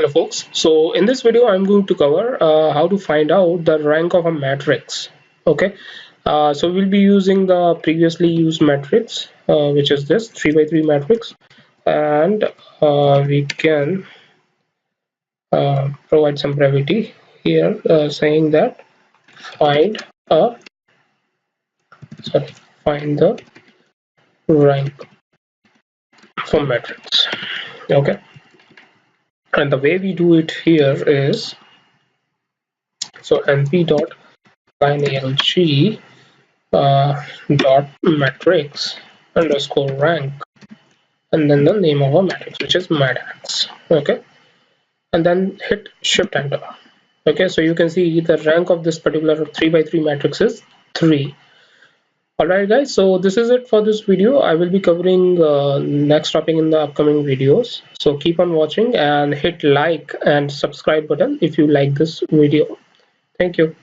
Hello folks. So in this video I'm going to cover how to find out the rank of a matrix. Okay. So we'll be using the previously used matrix, which is this 3 by 3 matrix, and we can provide some brevity here, saying that find a find the rank for matrix. Okay. And the way we do it here is, so np dot alg dot matrix underscore rank, and then the name of our matrix, which is matrix. Okay, and then hit shift enter. Okay, so you can see the rank of this particular 3 by 3 matrix is 3. Alright guys, so this is it for this video. I will be covering next topic in the upcoming videos, so keep on watching and hit like and subscribe button if you like this video. Thank you.